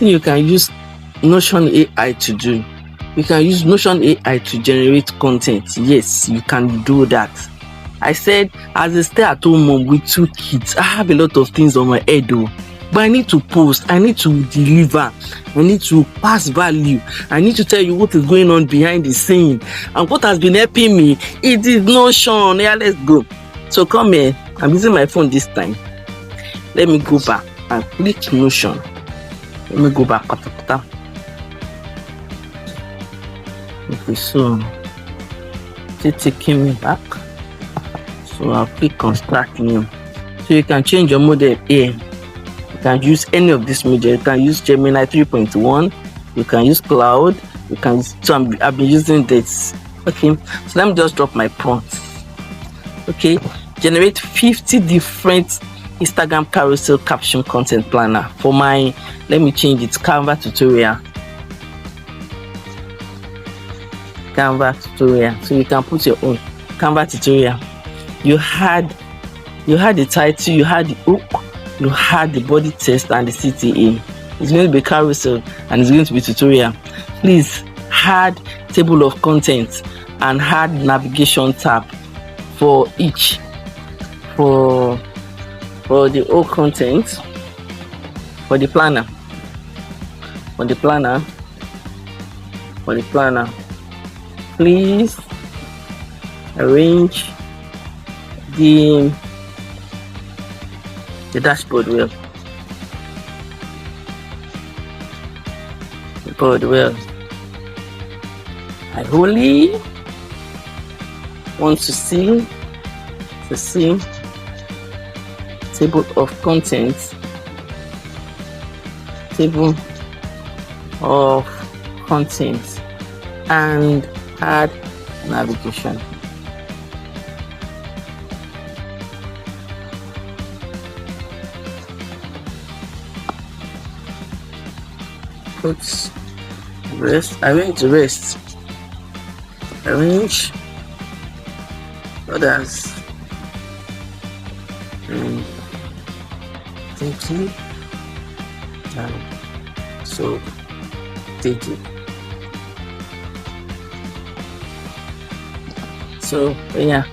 thing you can use Notion AI to do. You can use Notion AI to generate content. Yes, you can do that. I said, as a stay-at-home mom with 2 kids, I have a lot of things on my head though. But I need to post, I need to deliver, I need to pass value, I need to tell you what is going on behind the scene. And what has been helping me, it is Notion. Yeah, let's go. So come here, I'm using my phone this time. Let me go back and click Notion. Let me go back. Okay, so it's taking me back. So I'll click on Start New. So you can change your model here. You can use any of this model. You can use Gemini 3.1. You can use Cloud. You can use, so I've been using this. Okay, so let me just drop my prompt. Okay, generate 50 different Instagram carousel caption content planner for my, let me change it, Canva tutorial. So you can put your own Canva tutorial. You had the title, you had the hook, you had the body text and the CTA. It's going to be carousel and it's going to be tutorial. Please add table of contents and add navigation tab for each, for the whole content, for the planner. Please arrange the dashboard well. I only want to see table of contents, and add navigation. Put rest, arrange others. Thinking and so taking. So yeah,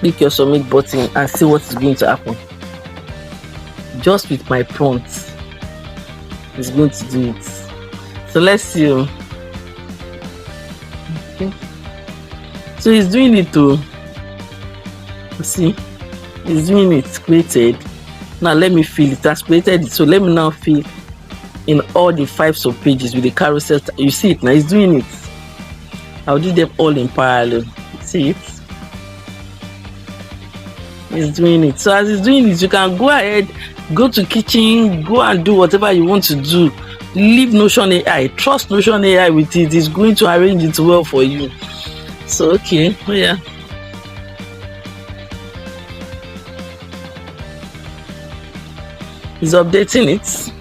click your submit button and see what is going to happen. Just with my prompt, it's going to do it. So let's see. Okay. So it's doing it too. See, it's doing it. Created. Now let me fill it. Has created it. So let me now fill in all the 5 sub pages with the carousel. You see it now. It's doing it. I'll do them all in parallel. See it? It's doing it. So as it's doing it, you can go ahead, go to kitchen, go and do whatever you want to do. Leave Notion AI. Trust Notion AI with it. It's going to arrange it well for you. So okay, yeah. It's updating it.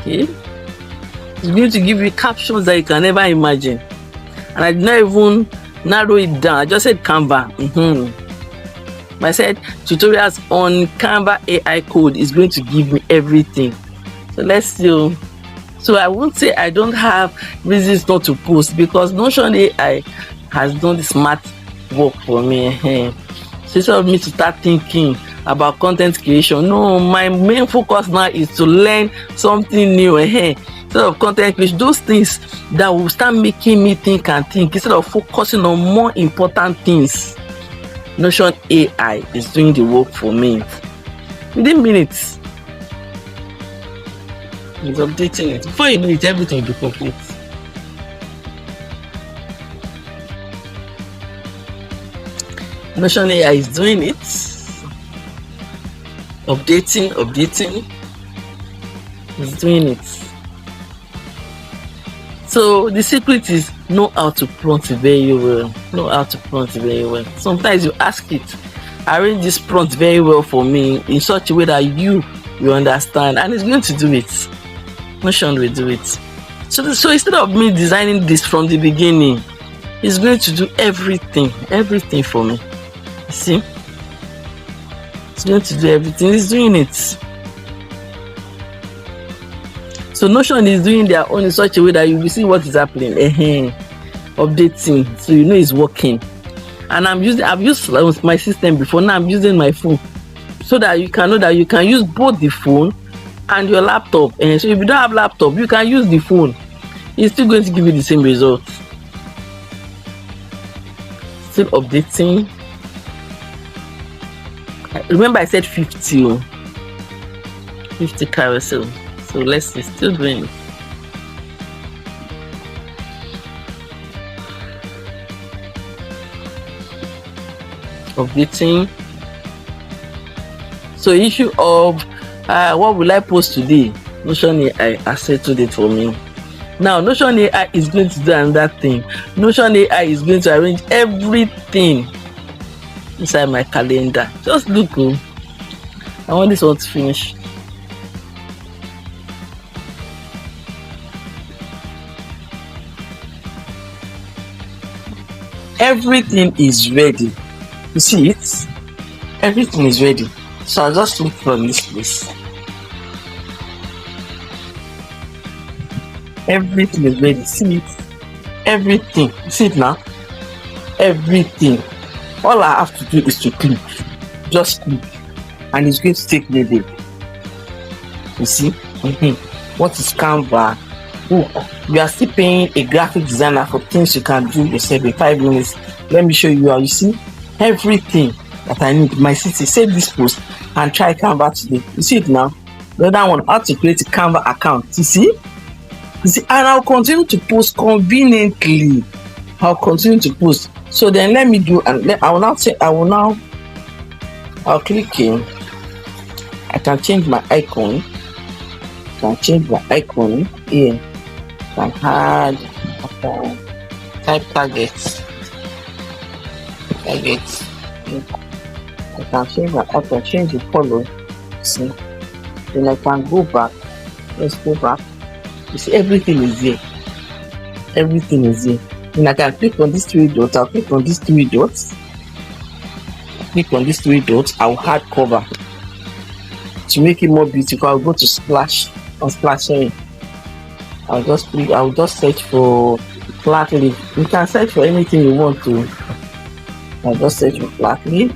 Okay. It's going to give you captions that you can never imagine. And I did not even narrow it down. I just said Canva. I said tutorials on Canva AI code is going to give me everything. So let's see. So I won't say I don't have reasons not to post, because Notion AI has done the smart work for me. So instead of me to start thinking about content creation, no, my main focus now is to learn something new. Instead of content creation, those things that will start making me think and think, instead of focusing on more important things, Notion AI is doing the work for me. Within minutes, it's updating it. Before you know it, everything will be complete. Notion AI is doing it. Updating. It's doing it. So the secret is know how to prompt very well. Sometimes you ask it, arrange this prompt very well for me in such a way that you understand, and it's going to do it. Notion will do it. So instead of me designing this from the beginning, it's going to do everything for me. See, it's going to do everything. It's doing it. So Notion is doing their own in such a way that you will see what is happening. Updating, so you know it's working. And I've used my system before. Now I'm using my phone, so that you can know that you can use both the phone and your laptop. And so if you don't have laptop, you can use the phone. It's still going to give you the same result. Still updating. Remember I said 50 carousel. So let's see, still doing it. Updating. So issue of what will I post today? Notion AI has settled it for me. Now Notion AI is going to do another thing. Notion AI is going to arrange everything inside my calendar. Just look, I want this one to finish. Everything is ready. You see it? Everything is ready. So I'll just look from this place. Everything is ready. See it? Everything. You see it now? Everything. All I have to do is to click. Just click. And it's going to take me there. You see? What is Canva? You are still paying a graphic designer for things you can do yourself in 5 minutes. Let me show you how. You see? Everything that I need. My city, save this post and try Canva today. You see it now? The other one, how to create a Canva account. You see? You see? And I'll continue to post conveniently. I'll continue to post. So then let me do, and I will now I'll click in. I can change my icon. Here. I can add, type targets. I can change the color. See, then I can go back. Let's go back. You see, everything is here. Then I can click on these 3 dots. I'll click on these 3 dots. I'll add cover to make it more beautiful. I'll go to splash on splashing. I'll just search for flat leaf. You can search for anything you want to. I'll just search for flat leaf,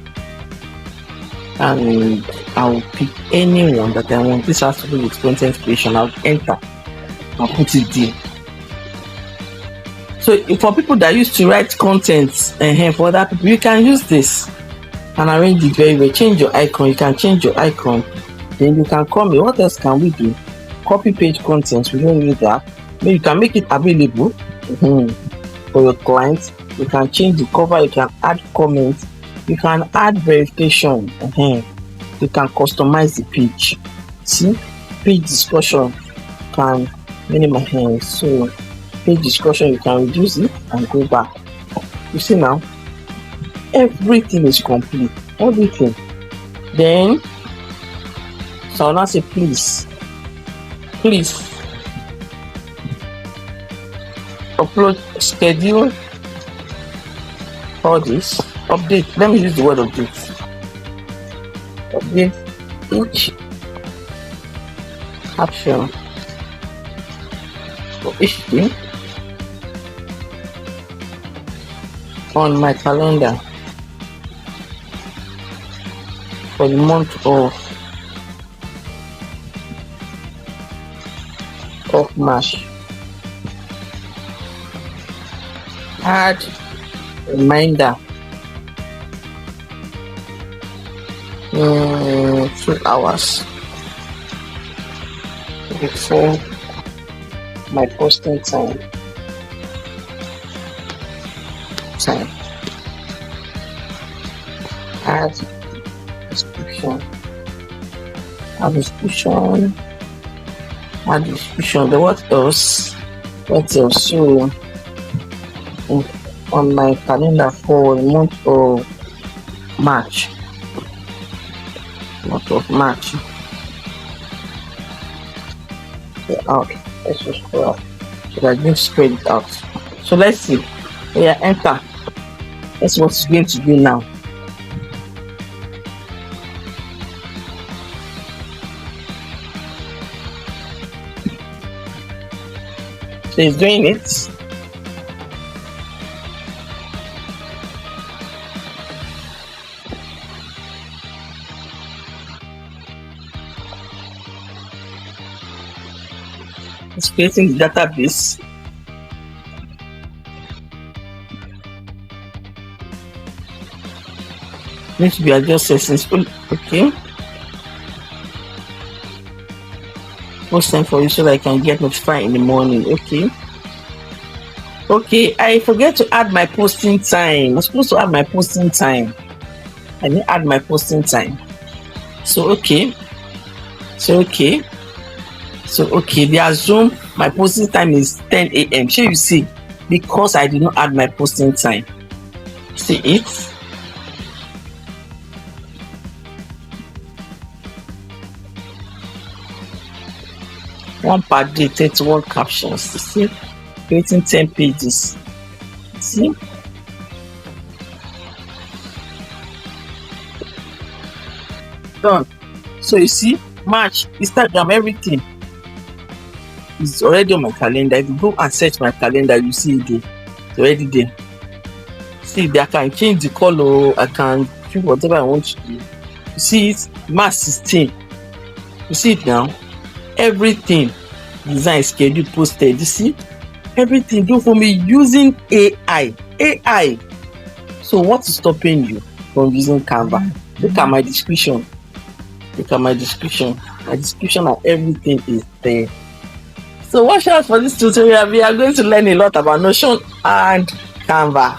and I'll pick anyone that I want. This has to do with content creation. I'll enter. I'll put it there. So for people that used to write content for other people, you can use this and arrange it very well. Change your icon. You can change your icon. Then you can come in. What else can we do? Copy page content. We don't need that. Maybe you can make it available for your clients. You can change the cover. You can add comments. You can add verification. You can customize the page. See, page discussion can minimize. So page discussion, you can reduce it and go back. You see now, everything is complete. Everything. Then, so I'll now say please upload, schedule all this, update. Let me use the word update. Update each caption for each thing on my calendar for the month of March. Add reminder 2 hours before my posting time. Add description. Then what else? So on my calendar for the month of March. Okay, let's just scroll up. So I didn't spread it out. So let's see. Yeah, enter. That's what it's going to do now. So he's doing it. He's creating the database. Needs to be adjusted since okay. Post time for you so that I can get notified in the morning. Okay. Okay, I forget to add my posting time. I'm supposed to add my posting time. I didn't add my posting time. So okay. They assume my posting time is 10 a.m. Sure, you see, because I did not add my posting time. See it? One per day, 31 captions. You see? Creating 10 pages. See? Done. So you see, March, Instagram, everything is already on my calendar. If you go and search my calendar, you see it there. It's already there. See, I can change the color. I can do whatever I want to do. You see it? March 16. You see it now? Everything. Design, schedule, posted. You see? Everything do for me using AI. AI. So what is stopping you from using Canva? Look at my description. My description and everything is there. So watch out for this tutorial. We are going to learn a lot about Notion and Canva.